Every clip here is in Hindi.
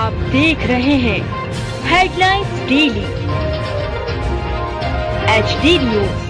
आप देख रहे हैं हेडलाइंस डेली HD न्यूज।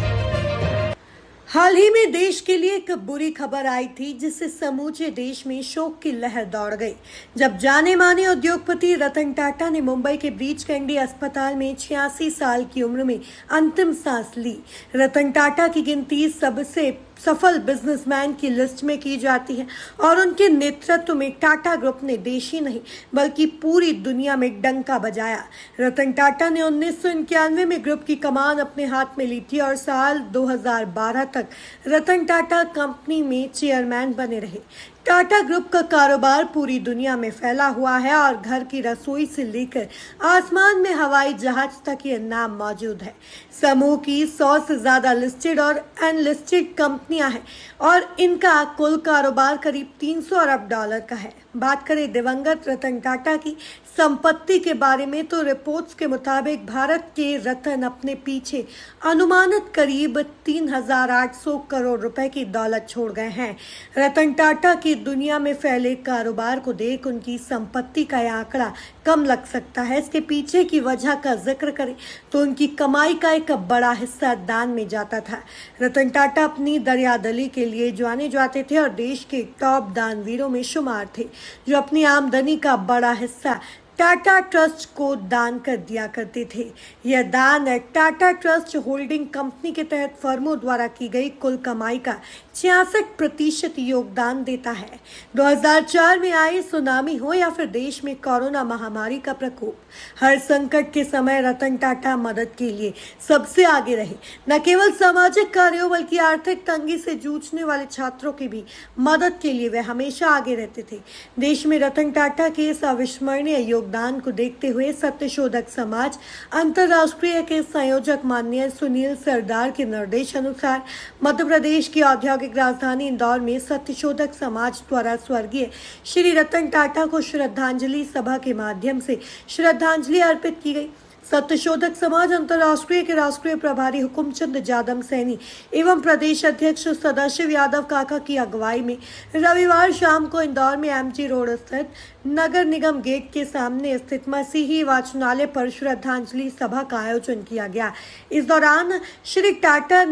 हाल ही में देश के लिए एक बुरी खबर आई थी जिससे समूचे देश में शोक की लहर दौड़ गई जब जाने माने उद्योगपति रतन टाटा ने मुंबई के ब्रीच कैंडी अस्पताल में 86 साल की उम्र में अंतिम सांस ली। रतन टाटा की गिनती सबसे सफल बिजनेसमैन की लिस्ट में की जाती है और उनके नेतृत्व में टाटा ग्रुप ने देश ही नहीं बल्कि पूरी दुनिया में डंका बजाया। रतन टाटा ने 1991 में ग्रुप की कमान अपने हाथ में ली थी और साल 2012 तक रतन टाटा कंपनी में चेयरमैन बने रहे। टाटा ग्रुप का कारोबार पूरी दुनिया में फैला हुआ है और घर की रसोई से लेकर आसमान में हवाई जहाज तक ये नाम मौजूद है। समूह की 100 से ज्यादा लिस्टेड और अनलिस्टेड कंपनियां हैं और इनका कुल कारोबार करीब 300 अरब डॉलर का है। बात करें दिवंगत रतन टाटा की संपत्ति के बारे में तो रिपोर्ट्स के मुताबिक भारत के रतन अपने पीछे अनुमानित करीब 3,800 करोड़ रुपए की दौलत छोड़ गए हैं। रतन टाटा की दुनिया में फैले कारोबार को देख उनकी संपत्ति का यह आंकड़ा कम लग सकता है। इसके पीछे की वजह का जिक्र करें तो उनकी कमाई का एक बड़ा हिस्सा दान में जाता था। रतन टाटा अपनी दरियादली के लिए जाने जाते थे और देश के टॉप दानवीरों में शुमार थे जो अपनी आमदनी का बड़ा हिस्सा टाटा ट्रस्ट को दान कर दिया करते थे। यह दान टाटा ट्रस्ट होल्डिंग कंपनी के तहत फर्मों द्वारा की गई कुल कमाई का 66% योगदान देता है। 2004 में आई सुनामी हो या फिर देश में कोरोना महामारी का प्रकोप, हर संकट के समय रतन टाटा मदद के लिए सबसे आगे रहे। न केवल सामाजिक कार्यों बल्कि आर्थिक तंगी से जूझने वाले छात्रों की भी मदद के लिए वे हमेशा आगे रहते थे। देश में रतन टाटा के इस अविस्मरणीय योगदान को देखते हुए सत्यशोधक समाज अंतर्राष्ट्रीय के संयोजक माननीय सुनील सरदार के निर्देश अनुसार मध्य प्रदेश की औद्योगिक राजधानी इंदौर में सत्यशोधक समाज द्वारा स्वर्गीय श्री रतन टाटा को श्रद्धांजलि सभा के माध्यम से श्रद्धांजलि अर्पित की गई। सत्यशोधक समाज अंतर्राष्ट्रीय के राष्ट्रीय प्रभारी हुकुमचंद जादव सैनी एवं प्रदेश अध्यक्ष सदाशिव यादव काका की अगुवाई में रविवार शाम को इंदौर में MG रोड स्थित नगर निगम गेट के सामने स्थित मसीही वाचनालय पर श्रद्धांजलि सभा का आयोजन किया गया। इस दौरान श्री टाटा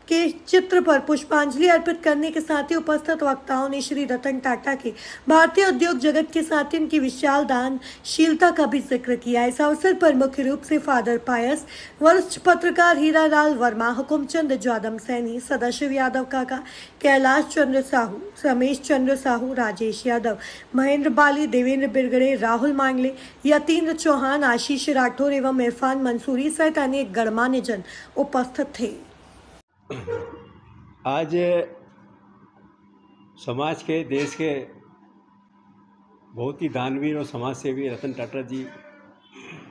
के चित्र पर पुष्पांजलि अर्पित करने के साथ ही उपस्थित वक्ताओं ने श्री रतन टाटा के भारतीय उद्योग जगत के साथ इनकी विशाल दानशीलता का भी जिक्र किया। इस अवसर पर मुख्य रूप से फादर पायस, वरिष्ठ पत्रकार हीरालाल वर्मा, हुकुमचंद जादव सैनी, सदाशिव यादव काका, कैलाश चंद्र साहू, रमेश चंद्र साहू, राजेश यादव, महेंद्र बाली, देवेंद्र बिरगड़े, राहुल मांगले, यतीन्द्र चौहान, आशीष राठौर एवं इरफान मंसूरी सहित अनेक गणमान्य जन उपस्थित थे। आज समाज के, देश के बहुत ही दानवीर और समाज सेवी रतन टाटा जी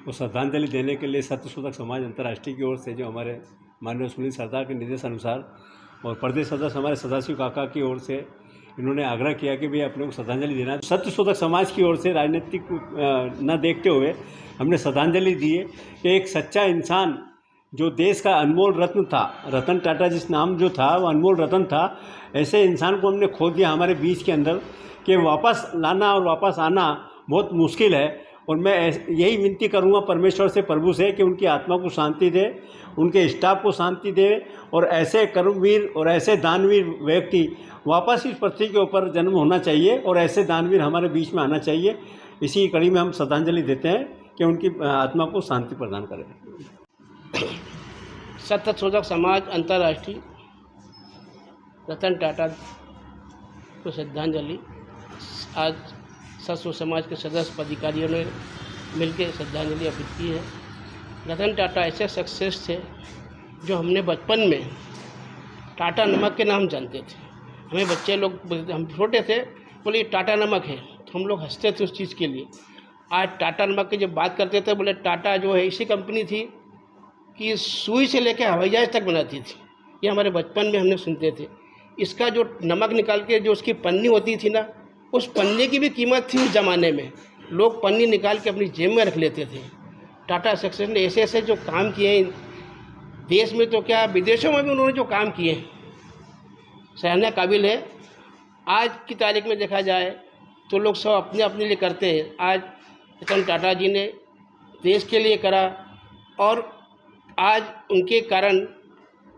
को श्रद्धांजलि देने के लिए सत्यशोधक समाज अंतर्राष्ट्रीय की ओर से जो हमारे माननीय सुनील सरदार के निर्देश अनुसार और प्रदेश सदस्य हमारे सदाशिव काका की ओर से इन्होंने आग्रह किया कि भाई अपने को श्रद्धांजलि देना। सत्यशोधक समाज की ओर से राजनीतिक न देखते हुए हमने श्रद्धांजलि दी है कि एक सच्चा इंसान जो देश का अनमोल रत्न था, रतन टाटा जिस नाम जो था वो अनमोल रत्न था, ऐसे इंसान को हमने खो दिया हमारे बीच के अंदर कि वापस लाना और वापस आना बहुत मुश्किल है। और मैं यही विनती करूंगा परमेश्वर से, प्रभु से, कि उनकी आत्मा को शांति दे, उनके स्टाफ को शांति दे और ऐसे कर्मवीर और ऐसे दानवीर व्यक्ति वापस इस पृथ्वी के ऊपर जन्म होना चाहिए और ऐसे दानवीर हमारे बीच में आना चाहिए। इसी कड़ी में हम श्रद्धांजलि देते हैं कि उनकी आत्मा को शांति प्रदान करें। सत्यशोधक समाज अंतर्राष्ट्रीय रतन टाटा को श्रद्धांजलि। आज सत्सो समाज के सदस्य पदाधिकारियों ने मिलकर श्रद्धांजलि अर्पित की है। रतन टाटा ऐसे सक्सेस थे जो हमने बचपन में टाटा नमक के नाम जानते थे। हमें बच्चे लोग, हम छोटे थे, बोले टाटा नमक है तो हम लोग हंसते थे उस चीज़ के लिए। आज टाटा नमक की जब बात करते थे बोले टाटा जो है ऐसी कंपनी थी कि सुई से लेकर हवाई जहाज तक बनाती थी। ये हमारे बचपन में हमने सुनते थे। इसका जो नमक निकाल के जो उसकी पन्नी होती थी ना, उस पन्नी की भी कीमत थी उस ज़माने में। लोग पन्नी निकाल के अपनी जेब में रख लेते थे। टाटा सक्सेस ने ऐसे ऐसे जो काम किए हैं देश में तो क्या विदेशों में भी उन्होंने जो काम किए हैं सराहनीय काबिल है। आज की तारीख में देखा जाए तो लोग सब अपने अपने लिए करते हैं। आज रतन टाटा जी ने देश के लिए करा, और आज उनके कारण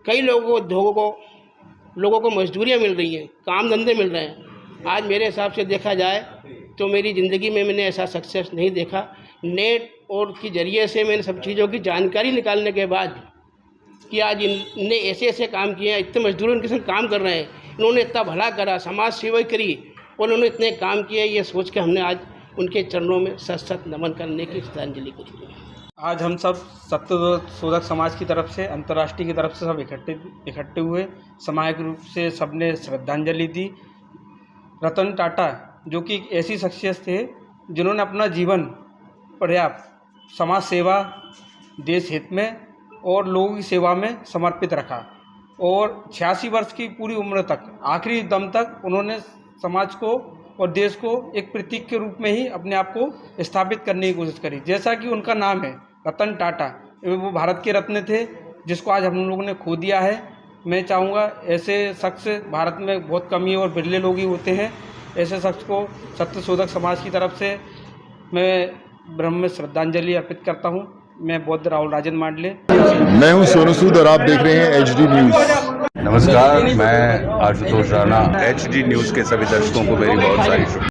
कई लोगों को मजदूरियाँ मिल रही हैं, काम धंधे मिल रहे हैं। आज मेरे हिसाब से देखा जाए तो मेरी ज़िंदगी में मैंने ऐसा सक्सेस नहीं देखा। नेट और के ज़रिए से मैंने सब चीज़ों की जानकारी निकालने के बाद कि आज इनने ऐसे ऐसे काम किए हैं, इतने मजदूर उनके संग काम कर रहे हैं, इन्होंने इतना भला करा, समाज सेवा करी और उन्होंने इतने काम किए, ये सोच के हमने आज उनके चरणों में सत नमन करने की श्रद्धांजलि करी। आज हम सब सत्यशोधक समाज की तरफ से, अंतर्राष्ट्रीय की तरफ से सब इकट्ठे हुए, सामूहिक रूप से सबने श्रद्धांजलि दी। रतन टाटा जो कि एक ऐसी शख्सियत थे जिन्होंने अपना जीवन पर्याप्त समाज सेवा, देश हित में और लोगों की सेवा में समर्पित रखा, और 86 वर्ष की पूरी उम्र तक, आखिरी दम तक उन्होंने समाज को और देश को एक प्रतीक के रूप में ही अपने आप को स्थापित करने की कोशिश करी। जैसा कि उनका नाम है रतन टाटा, वो भारत के रत्न थे जिसको आज हम लोगों ने खो दिया है। मैं चाहूँगा ऐसे शख्स भारत में बहुत कम ही और बिरले लोग ही होते हैं। ऐसे शख्स को सत्यशोधक समाज की तरफ से मैं ब्रह्म में श्रद्धांजलि अर्पित करता हूँ। मैं बौद्ध राहुल राजन मांडले। मैं हूँ सोनू सूद और आप देख रहे हैं HD न्यूज़। नमस्कार, मैं आशुतोष राणा। HD न्यूज़ के सभी दर्शकों को मेरी बहुत सारी